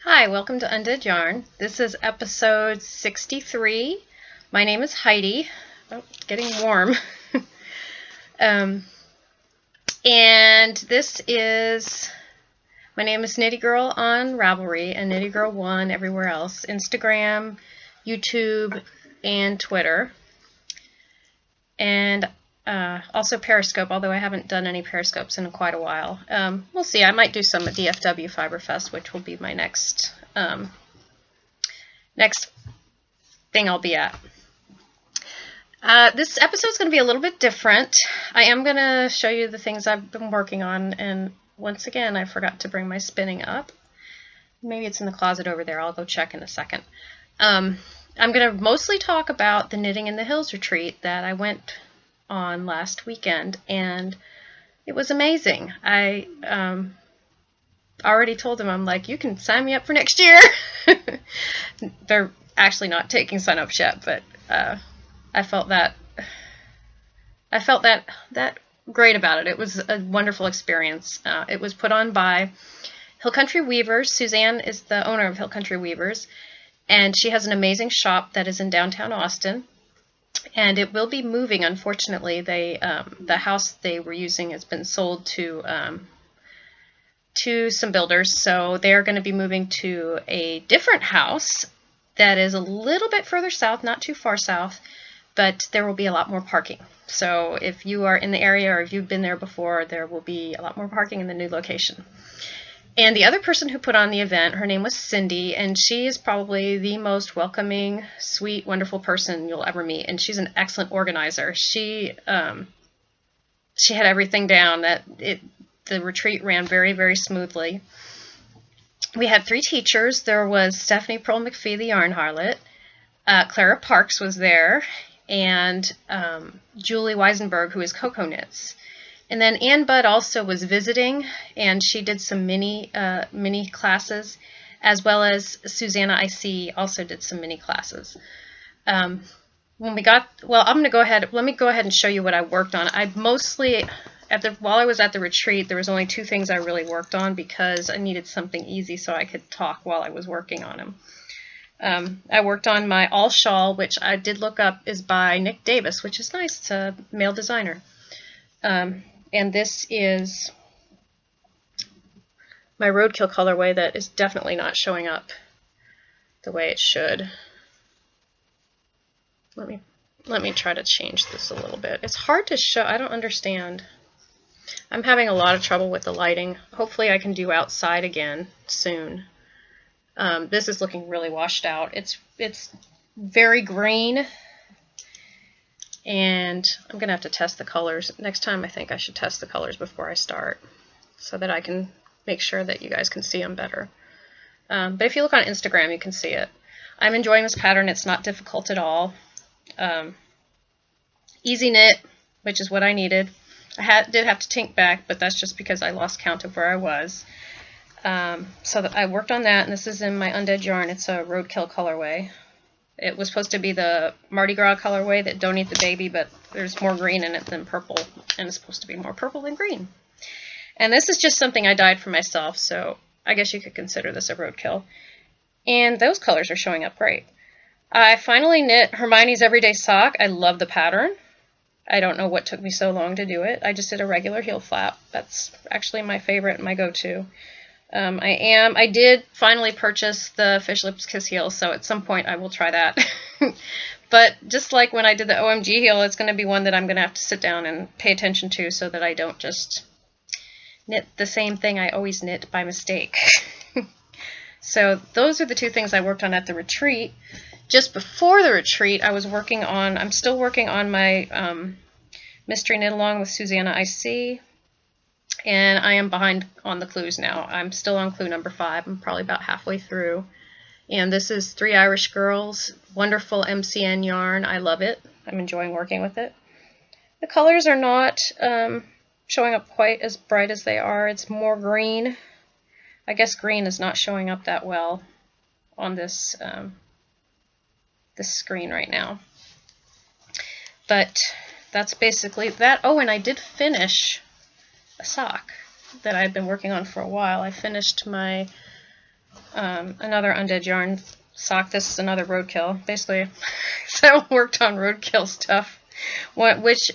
Hi, welcome to Undead Yarn. This is episode 63. My name is Heidi. Oh, it's getting warm. And this is, my name is Knitty Girl on Ravelry and Knitty Girl 1 everywhere else. Instagram, YouTube, and Twitter. And also Periscope, although I haven't done any Periscopes in quite a while. We'll see. I might do some at DFW Fiberfest, which will be my next thing I'll be at. This episode is going to be a little bit different. I am going to show you the things I've been working on, and once again, I forgot to bring my spinning up. Maybe it's in the closet over there. I'll go check in a second. I'm going to mostly talk about the Knitting in the Hills retreat that I went on last weekend, and it was amazing. I already told them, I'm like, you can sign me up for next year. They're actually not taking sign-ups yet, but I felt that great about it. It was a wonderful experience. It was put on by Hill Country Weavers. Suzanne is the owner of Hill Country Weavers, and she has an amazing shop that is in downtown Austin. And it will be moving, unfortunately. The house they were using has been sold to some builders, so they're going to be moving to a different house that is a little bit further south, not too far south, but there will be a lot more parking. So if you are in the area or if you've been there before, there will be a lot more parking in the new location. And the other person who put on the event, her name was Cindy, and she is probably the most welcoming, sweet, wonderful person you'll ever meet. And she's an excellent organizer. She had everything down. The retreat ran very, very smoothly. We had 3 teachers. There was Stephanie Pearl McPhee, the Yarn Harlot. Clara Parks was there, and Julie Weisenberg, who is Coco Knits. And then Ann Budd also was visiting, and she did some mini classes, as well as Susanna IC also did some mini classes. Let me go ahead and show you what I worked on. While I was at the retreat, there was only 2 things I really worked on because I needed something easy so I could talk while I was working on them. I worked on my all shawl, which I did look up is by Nick Davis, which is nice. It's a male designer. And this is my roadkill colorway that is definitely not showing up the way it should. Let me try to change this a little bit. It's hard to show. I don't understand. I'm having a lot of trouble with the lighting. Hopefully I can do outside again soon. This is looking really washed out. It's very green. And I'm going to have to test the colors. Next time I think I should test the colors before I start so that I can make sure that you guys can see them better. But if you look on Instagram, you can see it. I'm enjoying this pattern. It's not difficult at all. Easy knit, which is what I needed. I did have to tink back, but that's just because I lost count of where I was. So I worked on that, and this is in my Undead yarn. It's a roadkill colorway. It was supposed to be the Mardi Gras colorway that Don't Eat the Baby, but there's more green in it than purple, and it's supposed to be more purple than green. And this is just something I dyed for myself, so I guess you could consider this a roadkill. And those colors are showing up great. I finally knit Hermione's Everyday Sock. I love the pattern. I don't know what took me so long to do it. I just did a regular heel flap. That's actually my favorite and my go-to. I did finally purchase the Fish Lips Kiss heel, so at some point I will try that. But just like when I did the OMG heel, it's going to be one that I'm going to have to sit down and pay attention to so that I don't just knit the same thing I always knit by mistake. So those are the 2 things I worked on at the retreat. Just before the retreat, I'm still working on my Mystery Knit Along with Susanna IC. And I am behind on the clues now. I'm still on clue number 5. I'm probably about halfway through. And this is 3 Irish Girls, wonderful MCN yarn. I love it. I'm enjoying working with it. The colors are not showing up quite as bright as they are. It's more green. I guess green is not showing up that well on this screen right now. But that's basically that. Oh, and I did finish a sock that I had been working on for a while. I finished my another Undead yarn sock. This is another roadkill. Basically, I worked on roadkill stuff. Which,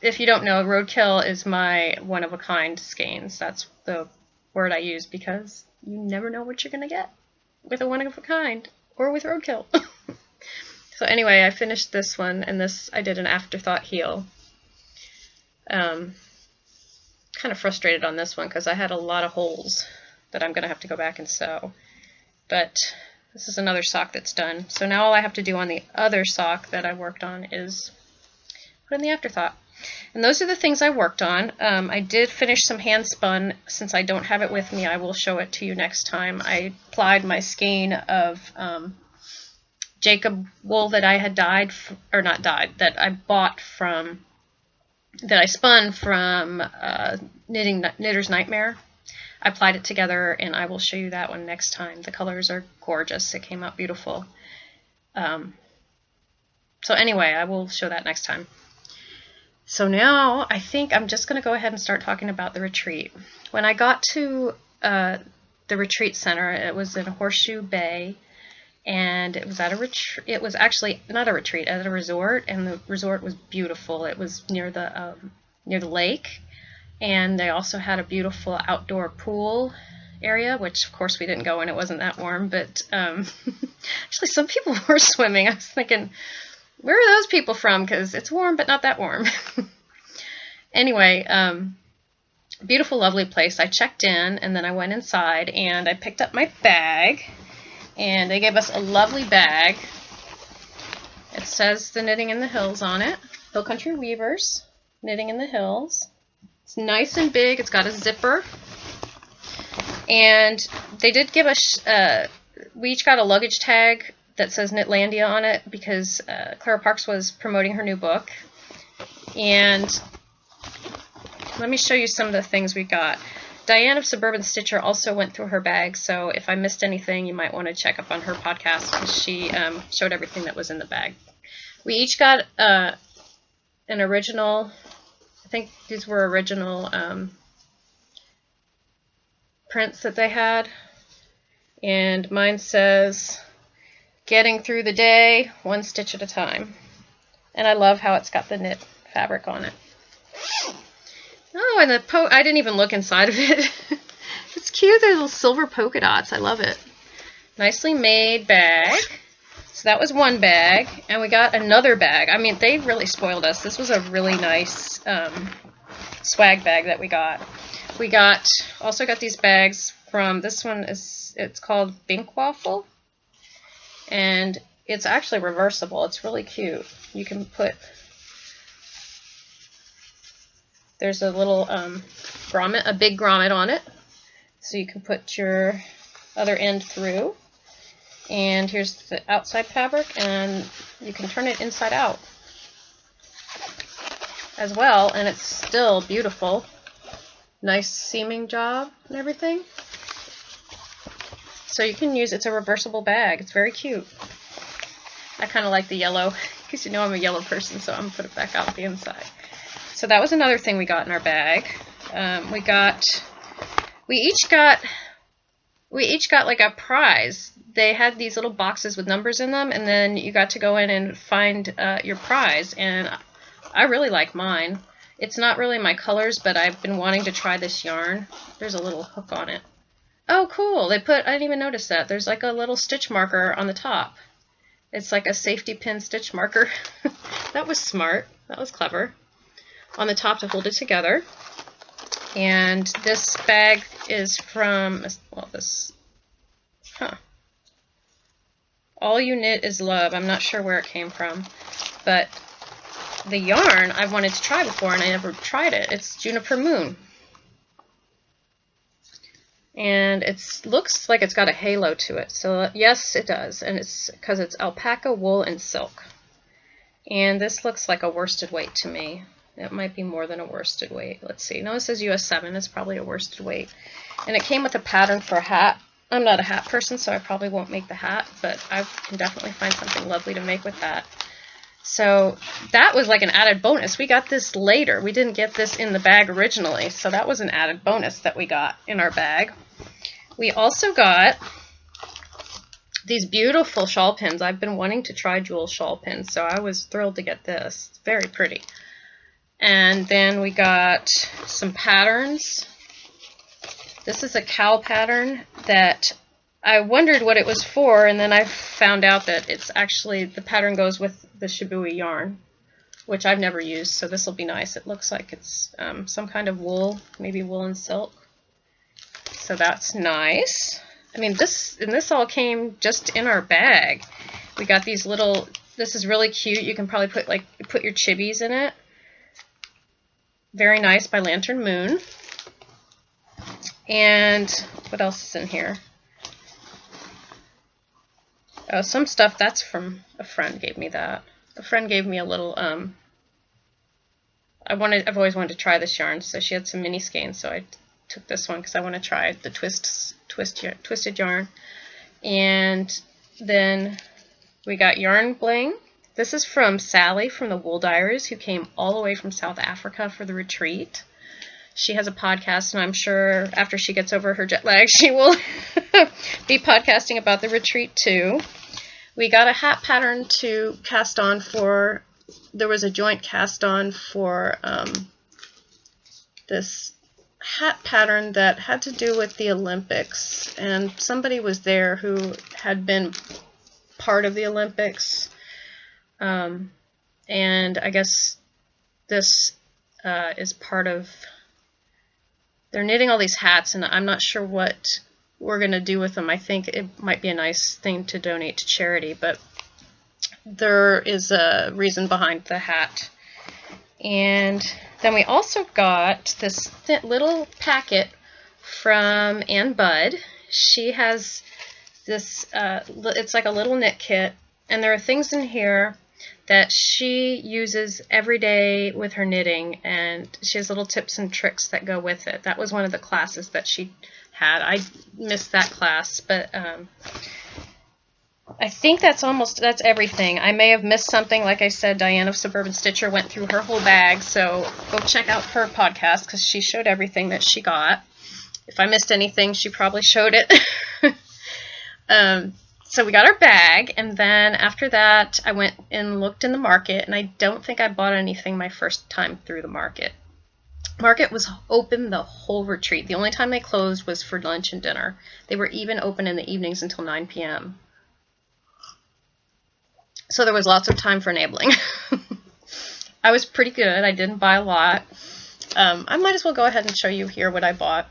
if you don't know, roadkill is my one-of-a-kind skeins. That's the word I use because you never know what you're going to get with a one-of-a-kind or with roadkill. So anyway, I finished this one, and this I did an afterthought heel. Kind of frustrated on this one because I had a lot of holes that I'm going to have to go back and sew. But this is another sock that's done. So now all I have to do on the other sock that I worked on is put in the afterthought. And those are the things I worked on. I did finish some hand spun. Since I don't have it with me, I will show it to you next time. I applied my skein of Jacob wool that I had that I bought from, that I spun from Knitter's Nightmare. I applied it together, and I will show you that one next time. The colors are gorgeous. It came out beautiful. So anyway, I will show that next time. So now I think I'm just going to go ahead and start talking about the retreat. When I got to the retreat center, it was in Horseshoe Bay, and it was at a retreat. It was actually not a retreat, at a resort, and the resort was beautiful. It was near the lake, and they also had a beautiful outdoor pool area, which of course we didn't go in. It wasn't that warm, but actually some people were swimming. I was thinking, where are those people from? Because it's warm, but not that warm. Anyway, beautiful, lovely place. I checked in, and then I went inside, and I picked up my bag, and they gave us a lovely bag. It says the Knitting in the Hills on it. Hill Country Weavers, Knitting in the Hills. It's nice and big. It's got a zipper. And they did give us, we each got a luggage tag that says Knitlandia on it because Clara Parks was promoting her new book. And let me show you some of the things we got. Diane of Suburban Stitcher also went through her bag, so if I missed anything, you might want to check up on her podcast because she showed everything that was in the bag. We each got an original, I think these were original prints that they had. And mine says, "Getting through the day, one stitch at a time." And I love how it's got the knit fabric on it. Oh, and I didn't even look inside of it. It's cute. There's little silver polka dots. I love it. Nicely made bag. So that was one bag. And we got another bag. I mean, they really spoiled us. This was a really nice swag bag that we got. We also got these bags from, this one it's called Bink Waffle. And it's actually reversible. It's really cute. You can put, there's a little grommet, a big grommet on it. So you can put your other end through. And here's the outside fabric, and you can turn it inside out as well, and it's still beautiful. Nice seaming job and everything. So you can use, it's a reversible bag. It's very cute. I kind of like the yellow, because you know I'm a yellow person, so I'm going to put it back out the inside. So that was another thing we got in our bag. We each got like a prize. They had these little boxes with numbers in them, and then you got to go in and find your prize, and I really like mine. It's not really my colors, but I've been wanting to try this yarn. There's a little hook on it. Oh, cool. I didn't even notice that. There's like a little stitch marker on the top. It's like a safety pin stitch marker. That was smart. That was clever. On the top to hold it together. And this bag is from, well, All You Knit Is Love. I'm not sure where it came from, but the yarn I've wanted to try before and I never tried it. It's Juniper Moon. And it looks like it's got a halo to it. So yes, it does. And it's because it's alpaca, wool, and silk. And this looks like a worsted weight to me. It might be more than a worsted weight. Let's see. No, it says US 7. It's probably a worsted weight. And it came with a pattern for a hat. I'm not a hat person, so I probably won't make the hat, but I can definitely find something lovely to make with that. So that was like an added bonus. We got this later. We didn't get this in the bag originally, so that was an added bonus that we got in our bag. We also got these beautiful shawl pins. I've been wanting to try jewel shawl pins, so I was thrilled to get this. It's very pretty. And then we got some patterns. This is a cow pattern that I wondered what it was for, and then I found out that it's actually, the pattern goes with the Shibui yarn, which I've never used, so this will be nice. It looks like it's some kind of wool, maybe wool and silk. So that's nice. I mean, this all came just in our bag. We got these little, this is really cute. You can probably put your chibis in it. Very nice, by Lantern Moon. And what else is in here? Oh, some stuff that's from a friend gave me that. A friend gave me a little I've always wanted to try this yarn, so she had some mini skeins, so I took this one because I want to try the twisted yarn. And then we got Yarn Bling. This is from Sally from the Wool Diaries, who came all the way from South Africa for the retreat. She has a podcast, and I'm sure after she gets over her jet lag, she will be podcasting about the retreat too. We got a hat pattern to cast on for, there was a joint cast on for this hat pattern that had to do with the Olympics, and somebody was there who had been part of the Olympics, and I guess this is part of, they're knitting all these hats, and I'm not sure what we're going to do with them. I think it might be a nice thing to donate to charity, but there is a reason behind the hat. And then we also got this little packet from Ann Budd. She has this, it's like a little knit kit, and there are things in here that she uses every day with her knitting, and she has little tips and tricks that go with it. That was one of the classes that she had. I missed that class, but I think that's everything. I may have missed something. Like I said, Diane of Suburban Stitcher went through her whole bag, so go check out her podcast because she showed everything that she got. If I missed anything, she probably showed it. So we got our bag, and then after that, I went and looked in the market, and I don't think I bought anything my first time through the market. Market was open the whole retreat. The only time they closed was for lunch and dinner. They were even open in the evenings until 9 p.m. So there was lots of time for enabling. I was pretty good. I didn't buy a lot. I might as well go ahead and show you here what I bought.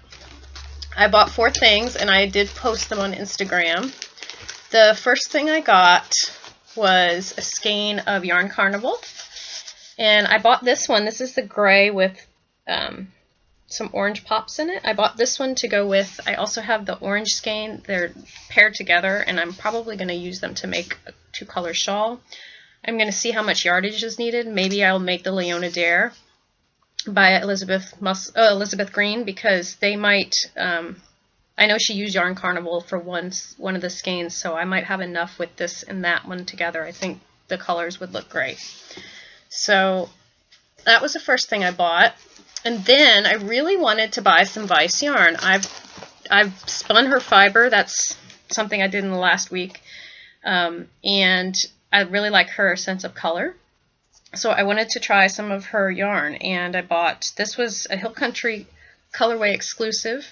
I bought 4 things, and I did post them on Instagram. The first thing I got was a skein of Yarn Carnival, and I bought this one. This is the gray with some orange pops in it. I bought this one to go with, I also have the orange skein. They're paired together, and I'm probably going to use them to make a 2-color shawl. I'm going to see how much yardage is needed. Maybe I'll make the Leona Dare by Elizabeth Green, because they might, I know she used Yarn Carnival for one of the skeins, so I might have enough with this and that one together. I think the colors would look great. So that was the first thing I bought. And then I really wanted to buy some Vice yarn. I've spun her fiber. That's something I did in the last week. And I really like her sense of color. So I wanted to try some of her yarn, and I bought, this was a Hill Country colorway exclusive.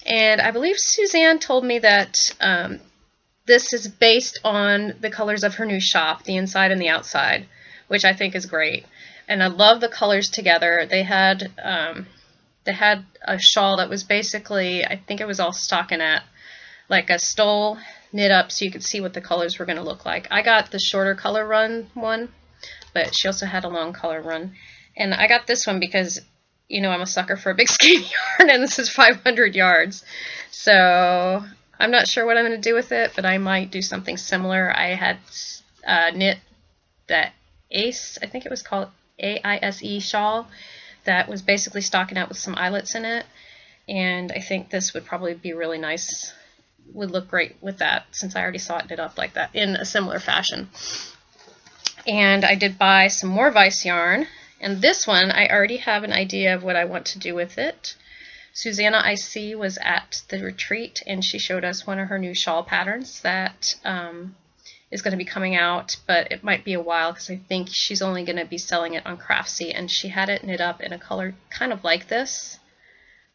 And I believe Suzanne told me that this is based on the colors of her new shop, the inside and the outside, which I think is great. And I love the colors together. They had a shawl that was basically, I think it was all stockinette, like a stole knit up so you could see what the colors were going to look like. I got the shorter color run one, but she also had a long color run. And I got this one because, you know, I'm a sucker for a big skein yarn, and this is 500 yards. So I'm not sure what I'm going to do with it, but I might do something similar. I had knit that Ace, I think it was called AISE shawl, that was basically stockinette with some eyelets in it. And I think this would probably be really nice, would look great with that, since I already saw it knit up like that in a similar fashion. And I did buy some more Vice yarn. And this one, I already have an idea of what I want to do with it. Susanna IC was at the retreat, and she showed us one of her new shawl patterns that is going to be coming out, but it might be a while because I think she's only going to be selling it on Craftsy, and she had it knit up in a color kind of like this.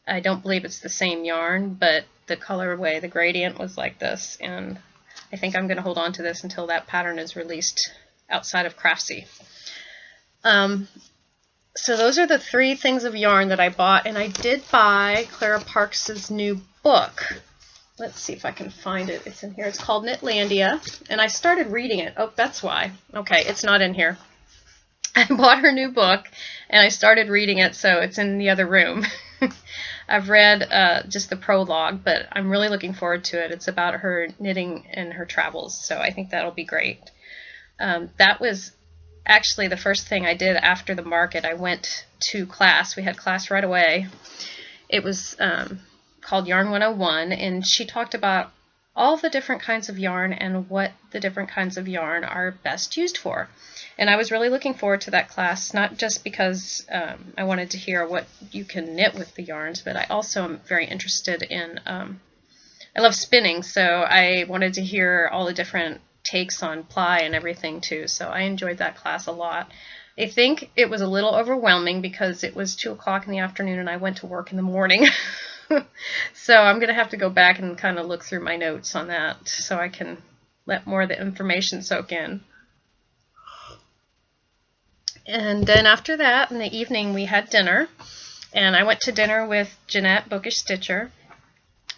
I don't believe it's the same yarn, but the colorway, the gradient was like this, and I think I'm going to hold on to this until that pattern is released outside of Craftsy. So those are the 3 things of yarn that I bought, and I did buy Clara Parks's new book. Let's see if I can find it. It's in here. It's called Knitlandia, and I started reading it. Oh, that's why. Okay, it's not in here. I bought her new book, and I started reading it, so it's in the other room. I've read just the prologue, but I'm really looking forward to it. It's about her knitting and her travels, so I think that'll be great. That was actually the first thing I did after the market. I went to class. We had class right away. It was called Yarn 101, and she talked about all the different kinds of yarn and what the different kinds of yarn are best used for. And I was really looking forward to that class, not just because I wanted to hear what you can knit with the yarns, but I also am very interested in, I love spinning, so I wanted to hear all the different takes on ply and everything too, so I enjoyed that class a lot. I think it was a little overwhelming because it was 2 o'clock in the afternoon and I went to work in the morning. So I'm going to have to go back and kind of look through my notes on that so I can let more of the information soak in. And then after that, in the evening, we had dinner, and I went to dinner with Jeanette Bookish Stitcher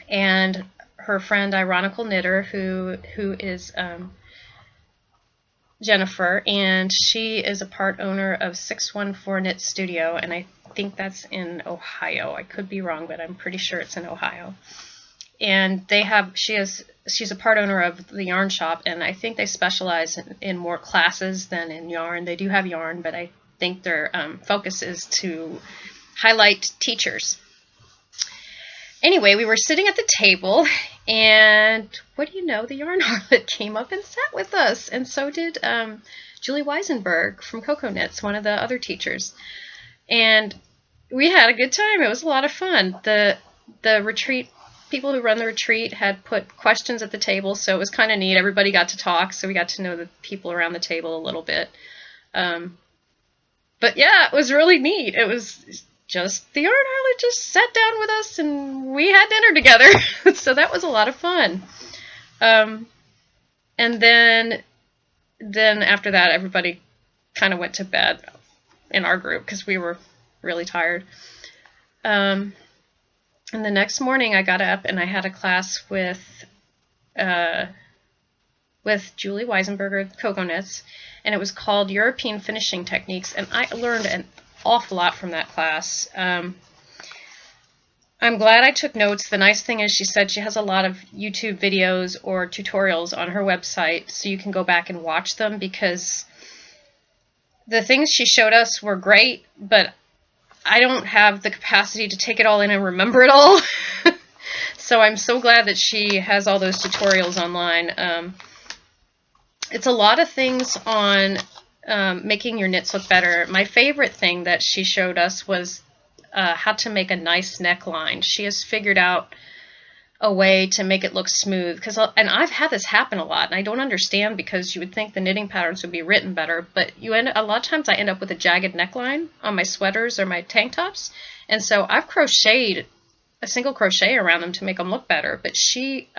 and her friend Ironical Knitter, who is Jennifer, and she is a part owner of 614 Knit Studio, and I think that's in Ohio. I could be wrong, but I'm pretty sure it's in Ohio. And she's a part owner of the yarn shop, and I think they specialize in more classes than in yarn. They do have yarn, but I think their focus is to highlight teachers. Anyway, we were sitting at the table, and what do you know, the Yarn Harlot came up and sat with us, and so did Julie Weisenberg from Coco Knits, one of the other teachers. And we had a good time. It was a lot of fun. The retreat, people who run the retreat had put questions at the table, so it was kind of neat. Everybody got to talk, so we got to know the people around the table a little bit. But yeah, it was really neat. It was just the Yarn Harlot just sat down with us and we had dinner together. So that was a lot of fun. And then after that, everybody kind of went to bed in our group because we were really tired. And the next morning I got up and I had a class with Julie Weisenberger, Coco Knits, and it was called European Finishing Techniques, and I learned an awful lot from that class. I'm glad I took notes. The nice thing is she said she has a lot of YouTube videos or tutorials on her website, so you can go back and watch them, because the things she showed us were great, but I don't have the capacity to take it all in and remember it all. So I'm so glad that she has all those tutorials online. It's a lot of things on making your knits look better. My favorite thing that she showed us was how to make a nice neckline. She has figured out a way to make it look smooth, and I've had this happen a lot, and I don't understand, because you would think the knitting patterns would be written better, but a lot of times I end up with a jagged neckline on my sweaters or my tank tops, and so I've crocheted a single crochet around them to make them look better. But she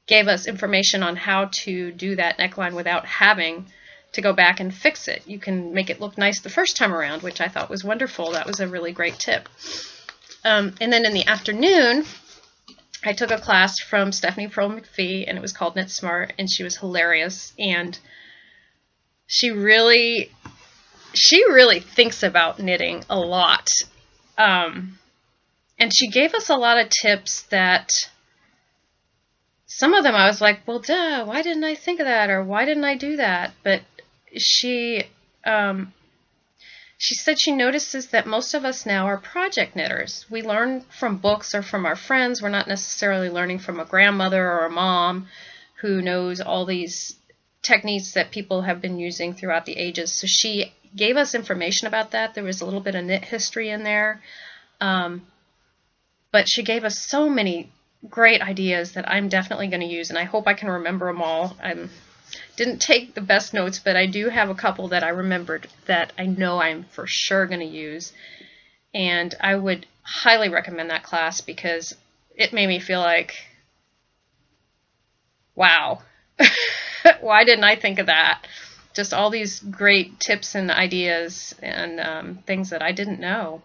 gave us information on how to do that neckline without having to go back and fix it. You can make it look nice the first time around, which I thought was wonderful. That was a really great tip. And then in the afternoon, I took a class from Stephanie Pearl McPhee, and it was called Knit Smart, and she was hilarious. And she really thinks about knitting a lot. And she gave us a lot of tips that some of them I was like, well, duh, why didn't I think of that? Or why didn't I do that? But she said she notices that most of us now are project knitters. We learn from books or from our friends. We're not necessarily learning from a grandmother or a mom who knows all these techniques that people have been using throughout the ages. So she gave us information about that. There was a little bit of knit history in there. But she gave us so many great ideas that I'm definitely going to use, and I hope I can remember them all. I didn't take the best notes, but I do have a couple that I remembered that I know I'm for sure going to use. And I would highly recommend that class because it made me feel like, wow, why didn't I think of that? Just all these great tips and ideas and things that I didn't know.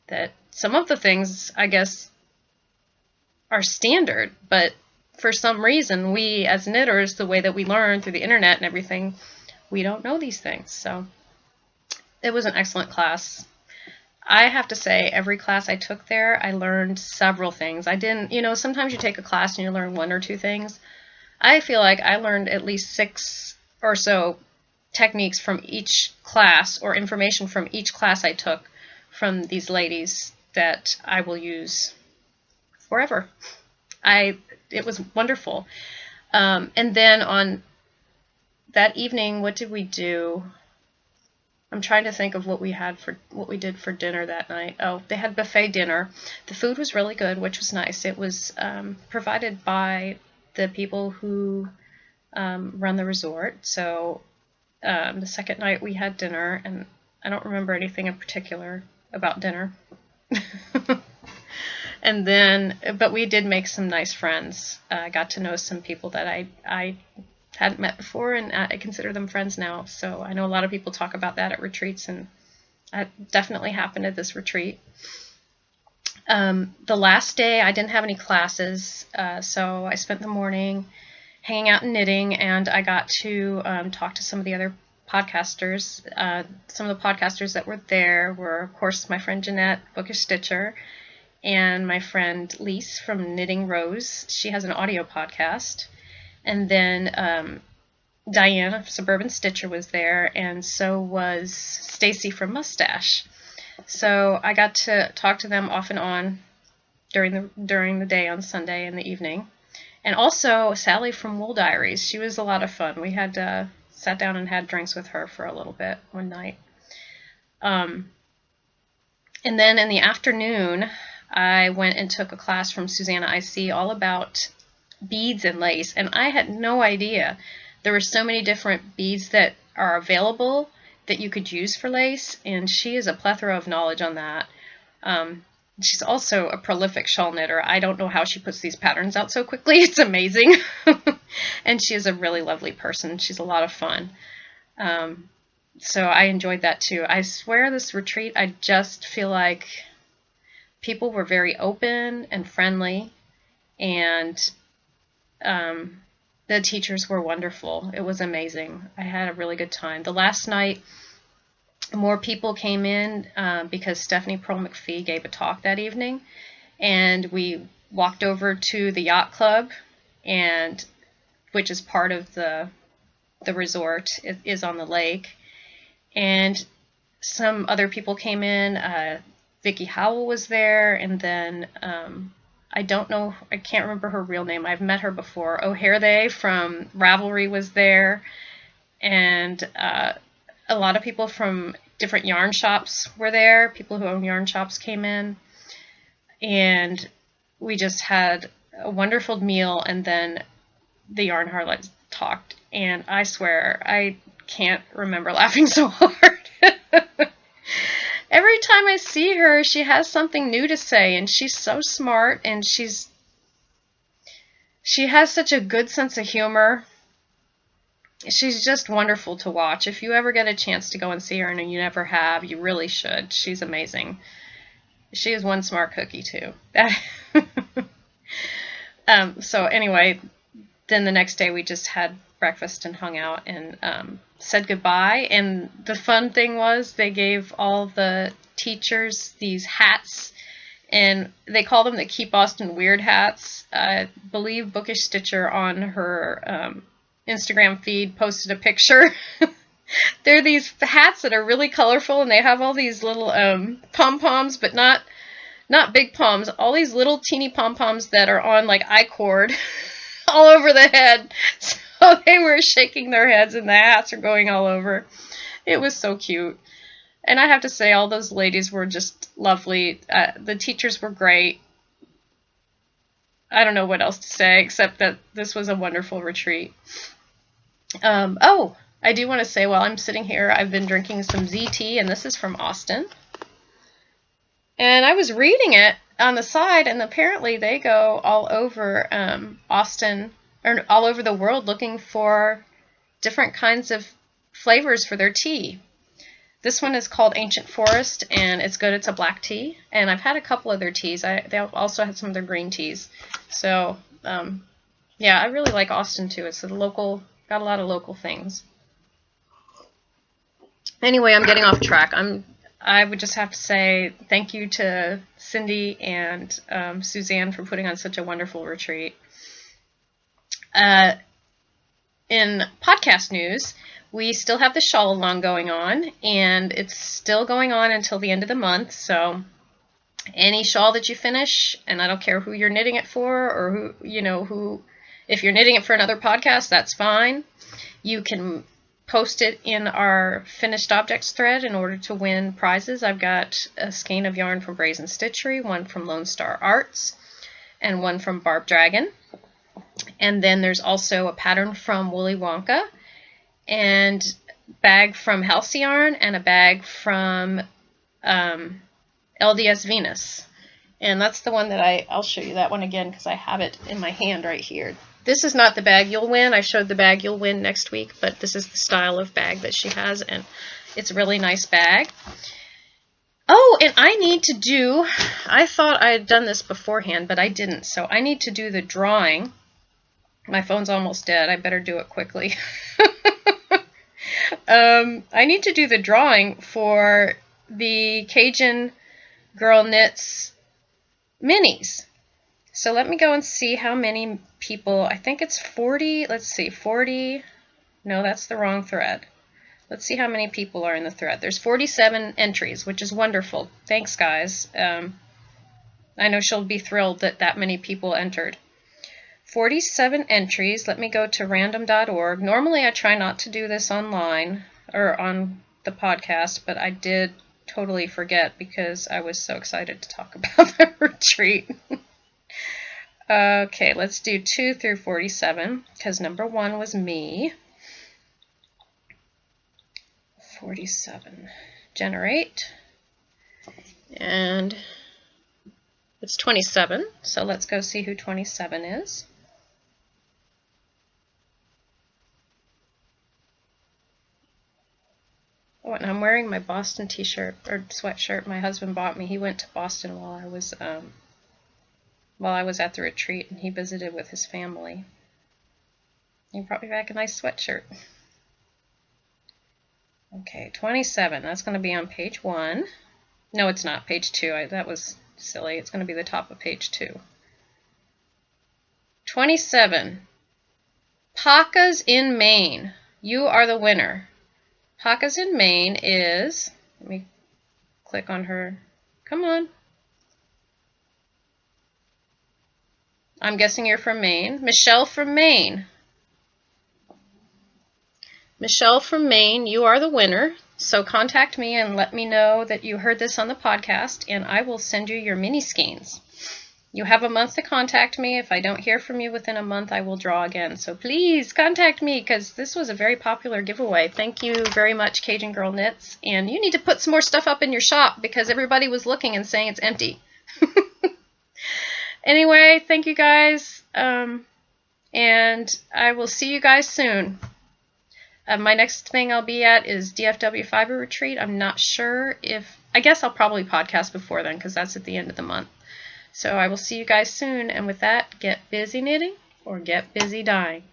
That some of the things, I guess, are standard, but for some reason, we as knitters, the way that we learn through the internet and everything, we don't know these things. So it was an excellent class. I have to say, every class I took there, I learned several things. I didn't, sometimes you take a class and you learn one or two things. I feel like I learned at least 6 or so techniques from each class, or information from each class I took from these ladies that I will use forever. It was wonderful. And then on that evening, what did we do? I'm trying to think of what we did for dinner that night. Oh, they had buffet dinner. The food was really good, which was nice. It was provided by the people who run the resort. So the second night we had dinner, and I don't remember anything in particular about dinner. And then, but we did make some nice friends. I got to know some people that I hadn't met before, and I consider them friends now. So I know a lot of people talk about that at retreats, and that definitely happened at this retreat. The last day, I didn't have any classes, so I spent the morning hanging out and knitting, and I got to talk to some of the other podcasters. Some of the podcasters that were there were, of course, my friend Jeanette, Bookish Stitcher, and my friend Lise from Knitting Rose. She has an audio podcast. And then Diana, Suburban Stitcher, was there, and so was Stacy from Mustache. So I got to talk to them off and on during the day on Sunday in the evening. And also Sally from Wool Diaries. She was a lot of fun. We had sat down and had drinks with her for a little bit one night. And then in the afternoon, I went and took a class from Susanna IC all about beads and lace, and I had no idea there were so many different beads that are available that you could use for lace, and she is a plethora of knowledge on that. She's also a prolific shawl knitter. I don't know how she puts these patterns out so quickly. It's amazing. And she is a really lovely person. She's a lot of fun. So I enjoyed that too. I swear this retreat, I just feel like people were very open and friendly, and the teachers were wonderful. It was amazing. I had a really good time. The last night, more people came in because Stephanie Pearl McPhee gave a talk that evening, and we walked over to the yacht club, and which is part of the resort. It is on the lake, and some other people came in. Vicki Howell was there, and then I don't know, I can't remember her real name. I've met her before. O'Hare from Ravelry was there, and a lot of people from different yarn shops were there. People who own yarn shops came in, and we just had a wonderful meal, and then the Yarn Harlots talked, and I swear I can't remember laughing so hard. Every time I see her, she has something new to say, and she's so smart, and she has such a good sense of humor. She's just wonderful to watch. If you ever get a chance to go and see her, and you never have, you really should. She's amazing. She is one smart cookie, too. So anyway, then the next day we just had breakfast and hung out and said goodbye. And the fun thing was they gave all the teachers these hats, and they call them the Keep Austin Weird hats. I believe Bookish Stitcher on her Instagram feed posted a picture. They're these hats that are really colorful, and they have all these little pom-poms, but not big poms, all these little teeny pom-poms that are on like I-cord all over the head. So they were shaking their heads, and the hats are going all over. It was so cute. And I have to say, all those ladies were just lovely. The teachers were great. I don't know what else to say except that this was a wonderful retreat. Oh, I do want to say while I'm sitting here, I've been drinking some ZT, and this is from Austin. And I was reading it on the side, and apparently they go all over Austin, or all over the world, looking for different kinds of flavors for their tea. This one is called Ancient Forest, and it's good. It's a black tea, and I've had a couple of their teas. They also had some of their green teas. So, yeah, I really like Austin too. It's got a lot of local things. Anyway, I'm getting off track. I would just have to say thank you to Cindy and Suzanne for putting on such a wonderful retreat. In podcast news, we still have the shawl along going on, and it's still going on until the end of the month. So any shawl that you finish, and I don't care who you're knitting it for, or if you're knitting it for another podcast, that's fine. You can post it in our finished objects thread in order to win prizes. I've got a skein of yarn from Brazen Stitchery, one from Lone Star Arts, and one from Barb Dragon. And then there's also a pattern from Woolly Wonka, and bag from Halcyon, and a bag from LDS Venus. And that's the one that I'll show you that one again because I have it in my hand right here. This is not the bag you'll win. I showed the bag you'll win next week, but this is the style of bag that she has, and it's a really nice bag. Oh, and I thought I had done this beforehand, but I didn't, so I need to do the drawing. My phone's almost dead. I better do it quickly. I need to do the drawing for the Cajun Girl Knits minis. So let me go and see how many people. I think it's 40. Let's see, 40. No, that's the wrong thread. Let's see how many people are in the thread. There's 47 entries, which is wonderful. Thanks, guys. I know she'll be thrilled that many people entered. 47 entries. Let me go to random.org. Normally I try not to do this online or on the podcast, but I did totally forget because I was so excited to talk about the retreat. Okay, let's do 2 through 47 because number 1 was me. 47. Generate. And it's 27, so let's go see who 27 is. Oh, and I'm wearing my Boston t-shirt or sweatshirt my husband bought me. He went to Boston while I was at the retreat, and he visited with his family. He brought me back a nice sweatshirt. Okay, 27. That's going to be on page 1. No, it's not. Page 2. That was silly. It's going to be the top of page 2. 27. Paca's in Maine. You are the winner. Paca's in Maine is... Let me click on her. Come on. I'm guessing you're from Maine. Michelle from Maine. Michelle from Maine, you are the winner. So contact me and let me know that you heard this on the podcast, and I will send you your mini skeins. You have a month to contact me. If I don't hear from you within a month, I will draw again. So please contact me because this was a very popular giveaway. Thank you very much, Cajun Girl Knits. And you need to put some more stuff up in your shop because everybody was looking and saying it's empty. Anyway, thank you guys. And I will see you guys soon. My next thing I'll be at is DFW Fiber Retreat. I'm not sure I guess I'll probably podcast before then because that's at the end of the month. So I will see you guys soon. And with that, get busy knitting or get busy dyeing.